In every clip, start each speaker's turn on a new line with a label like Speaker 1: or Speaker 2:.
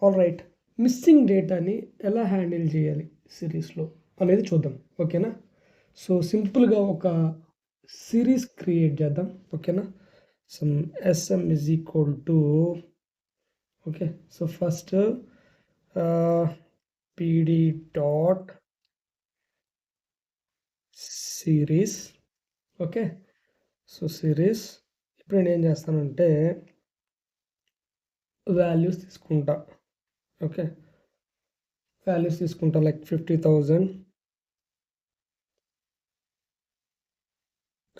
Speaker 1: All right, missing డేటాని ఎలా handle చేయాలి సిరీస్లో అనేది చూద్దాం. ఓకేనా? సో సింపుల్గా ఒక సిరీస్ క్రియేట్ చేద్దాం. ఓకేనా? Some sm is equal to okay. So first pd dot series. Okay. So series ఇప్పుడు నేను ఏం చేస్తానంటే వాల్యూస్ తీసుకుంటా. ఓకే. వాల్యూస్ తీసుకుంటా like 50,000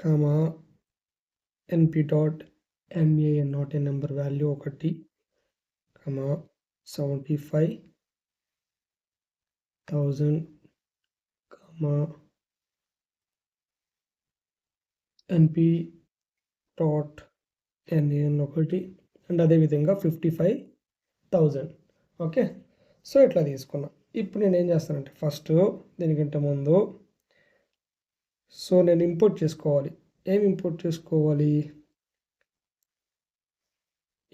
Speaker 1: comma np dot nan not a number value 1 comma 75,000 comma np dot nan 1 and అదేవిధంగా 55,000. Okay. So ఇట్లా తీసుకున్నా. ఇప్పుడు నేను ఏం చేస్తానంటే ఫస్ట్ దీనికంటే ముందు సో నేను ఇంపోర్ట్ చేసుకోవాలి. ఏం ఇంపోర్ట్ చేసుకోవాలి?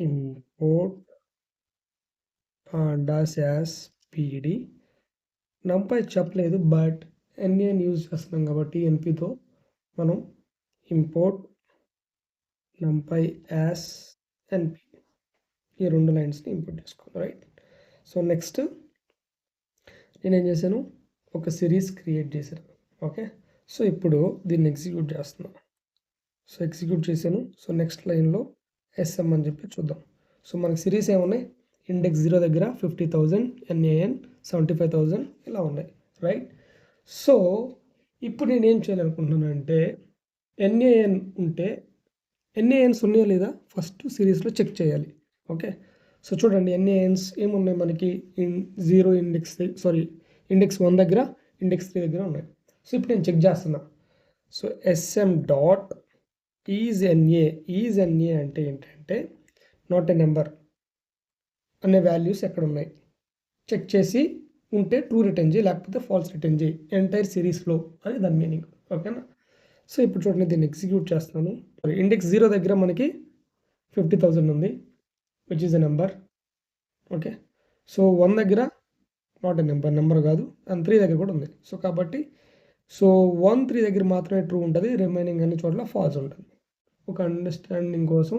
Speaker 1: Import pandas as pd. numpy చెప్పలేదు, బట్ nan యూజ్ చేస్తున్నాం కాబట్టి npతో మనం ఇంపోర్ట్ numpy as np ఈ రెండు లైన్స్ని ఇంపోర్ట్ చేసుకోవాలి. రైట్. సో నెక్స్ట్ నేనేం చేశాను, ఒక సిరీస్ క్రియేట్ చేశాను. ఓకే. సో ఇప్పుడు దీన్ని ఎగ్జిక్యూట్ చేస్తున్నాను. సో ఎగ్జిక్యూట్ చేశాను. సో నెక్స్ట్ లైన్లో sm అని చెప్పి చూద్దాం. సో మనకి సిరీస్ ఏమున్నాయి? ఇండెక్స్ 0 దగ్గర 50,000, nan 75,000 ఇలా ఉన్నాయి. రైట్. సో ఇప్పుడు నేను ఏం చేయాలనుకుంటున్నాను అంటే nan ఉంటే nans ఉన్నాయో లేదా ఫస్ట్ సిరీస్లో చెక్ చేయాలి. ఓకే. సో చూడండి nans ఏమున్నాయి మనకి, ఇండెక్స్ 1 దగ్గర, ఇండెక్స్ 3 దగ్గర ఉన్నాయి. సో ఇప్పుడు నేను చెక్ చేస్తున్నా. So sm dot is na అంటే ఏంటంటే నాట్ ఏ నెంబర్ అనే వాల్యూస్ ఎక్కడ ఉన్నాయి చెక్ చేసి ఉంటే ట్రూ రిటర్న్ చేయి, లేకపోతే ఫాల్స్ రిటర్న్ చేయి ఎంటైర్ సిరీస్లో అని దాని మీనింగ్. ఓకేనా? సో ఇప్పుడు చూడండి దీన్ని ఎగ్జిక్యూట్ చేస్తున్నాను. ఇండెక్స్ 0 దగ్గర మనకి 50,000 ఉంది, which is a number. Okay. So 1 దగ్గర నాట్ ఎ నెంబర్ కాదు, అండ్ 3 దగ్గర కూడా ఉంది. సో కాబట్టి 1, 3 దగ్గర మాత్రమే ట్రూ ఉంటుంది, రిమైనింగ్ అన్ని చోట్ల ఫాల్స్ ఉంటుంది. ఒక అండర్స్టాండింగ్ కోసం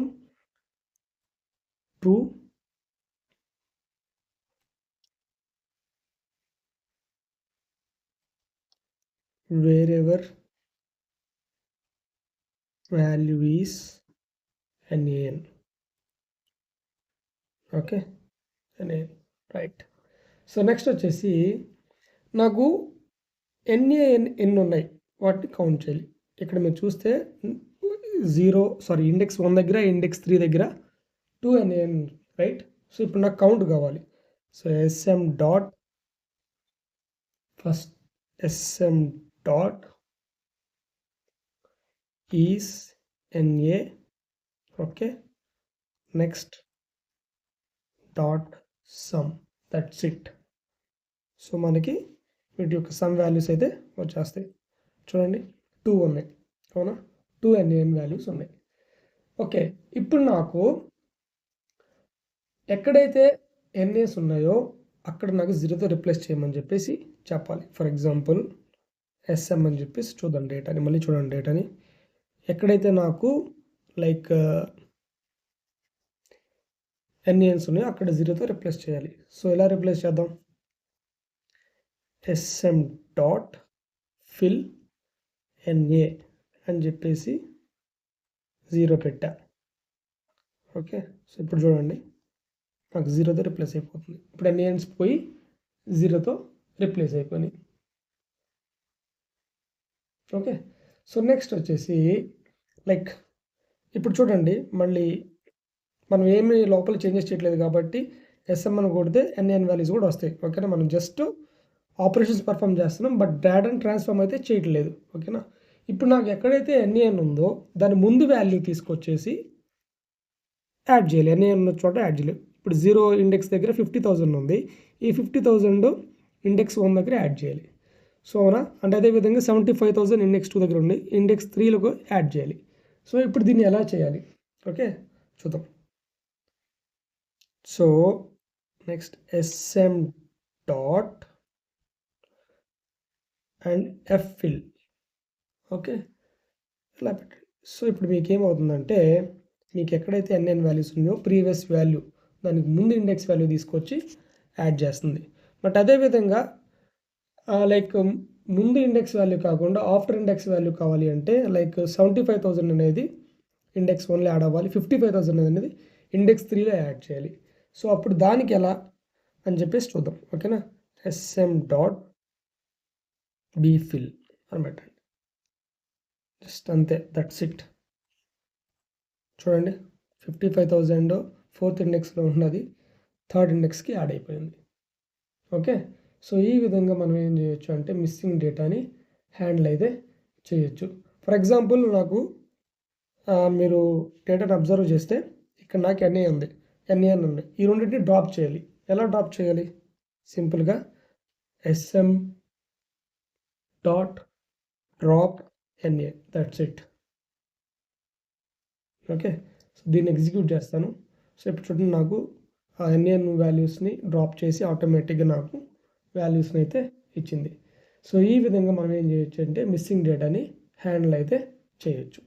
Speaker 1: true wherever value is nan. Okay. nan. Right. So next వచ్చేసి నాకు nan ఎన్ని ఉన్నాయి వాటిని కౌంట్ చేయాలి. ఇక్కడ మీరు చూస్తే ఇండెక్స్ 1 దగ్గర, ఇండెక్స్ 3 దగ్గర 2 nan. రైట్. సో ఇప్పుడు నాకు కౌంట్ కావాలి. So sm dot first sm dot is na. Okay. Next dot some, that's it. So మనకి వీటి యొక్క సమ్ వాల్యూస్ అయితే వచ్చేస్తాయి. చూడండి 2 ఉన్నాయి, అవునా? 2 nan వాల్యూస్ ఉన్నాయి. ఓకే. ఇప్పుడు నాకు ఎక్కడైతే nas ఉన్నాయో అక్కడ నాకు 0తో రిప్లేస్ చేయమని చెప్పేసి చెప్పాలి. ఫర్ ఎగ్జాంపుల్ sm అని చెప్పేసి చూద్దాం డేటాని, మళ్ళీ చూడండి డేటాని. ఎక్కడైతే నాకు లైక్ nans ఉన్నాయో అక్కడ 0తో రిప్లేస్ చేయాలి. సో ఎలా రిప్లేస్ చేద్దాం? sm డాట్ ఫిల్ na అని చెప్పేసి 0 పెట్టా. ఓకే. సో ఇప్పుడు చూడండి నాకు 0తో రిప్లేస్ అయిపోతుంది. ఇప్పుడు nans పోయి 0తో రిప్లేస్ అయిపోయినాయి. ఓకే. సో నెక్స్ట్ వచ్చేసి లైక్ ఇప్పుడు చూడండి, మళ్ళీ మనం ఏమి లోపల చేంజెస్ చేయట్లేదు కాబట్టి sm అని కొడితే nan వాల్యూస్ కూడా వస్తాయి. ఓకేనా? మనం జస్ట్ ఆపరేషన్స్ పర్ఫామ్ చేస్తున్నాం, బట్ డాట్ అండ్ ట్రాన్స్ఫార్మ్ అయితే చేయట్లేదు. ఓకేనా? ఇప్పుడు నాకు ఎక్కడైతే nan ఉందో దాని ముందు వాల్యూ తీసుకొచ్చేసి యాడ్ చేయాలి. nan ఉన్న చోట యాడ్ చేయాలి. ఇప్పుడు 0 ఇండెక్స్ దగ్గర 50,000 ఉంది, ఈ 50,000 ఇండెక్స్ 1 దగ్గర యాడ్ చేయాలి. సో అవునా? అంటే అదేవిధంగా 75,000 ఇండెక్స్ 2 దగ్గర ఉంది, ఇండెక్స్ 3లో యాడ్ చేయాలి. సో ఇప్పుడు దీన్ని ఎలా చేయాలి? ఓకే, చూద్దాం. So next sm dot and ffill. Okay, ఇలా పెట్టండి. సో ఇప్పుడు మీకు ఏమవుతుందంటే మీకు ఎక్కడైతే ఎన్ఎన్ వాల్యూస్ ఉన్నాయో ప్రీవియస్ వాల్యూ దానికి ముందు ఇండెక్స్ వాల్యూ తీసుకొచ్చి యాడ్ చేస్తుంది. బట్ అదేవిధంగా లైక్ ముందు ఇండెక్స్ వాల్యూ కాకుండా ఆఫ్టర్ ఇండెక్స్ వాల్యూ కావాలి అంటే లైక్ 75,000 అనేది ఇండెక్స్ 1లో యాడ్ అవ్వాలి, 55,000 అనేది ఇండెక్స్ 3లో యాడ్ చేయాలి. సో అప్పుడు దానికి ఎలా అని చెప్పేసి చూద్దాం. ఓకేనా, sm డాట్ bfill అని పెట్టండి. జస్ట్ అంతే, దట్స్ ఇట్. చూడండి 55,000 4th ఇండెక్స్లో ఉన్నది 3rd ఇండెక్స్కి యాడ్ అయిపోయింది. ఓకే, సో ఈ విధంగా మనం ఏం చేయొచ్చు అంటే మిస్సింగ్ డేటాని హ్యాండిల్ అయితే చేయొచ్చు. ఫర్ ఎగ్జాంపుల్ నాకు మీరు డేటాను అబ్జర్వ్ చేస్తే ఇక్కడ నాకు ఎన్ఏ ఉంది, ఎన్ఏఎన్ ఉంది, ఈ రెండింటిని డ్రాప్ చేయాలి. ఎలా డ్రాప్ చేయాలి? సింపుల్గా sm dot drop NA, that's it. Okay, so దీన్ని ఎగ్జిక్యూట్ చేస్తాను. సో ఇప్పుడు చూడండి నాకు ఆ ఎన్ఏఎన్ వాల్యూస్ని డ్రాప్ చేసి ఆటోమేటిక్గా నాకు వాల్యూస్ని అయితే ఇచ్చింది. సో ఈ విధంగా మనం ఏం చేయొచ్చు అంటే మిస్సింగ్ డేటాని హ్యాండిల్ అయితే చేయొచ్చు.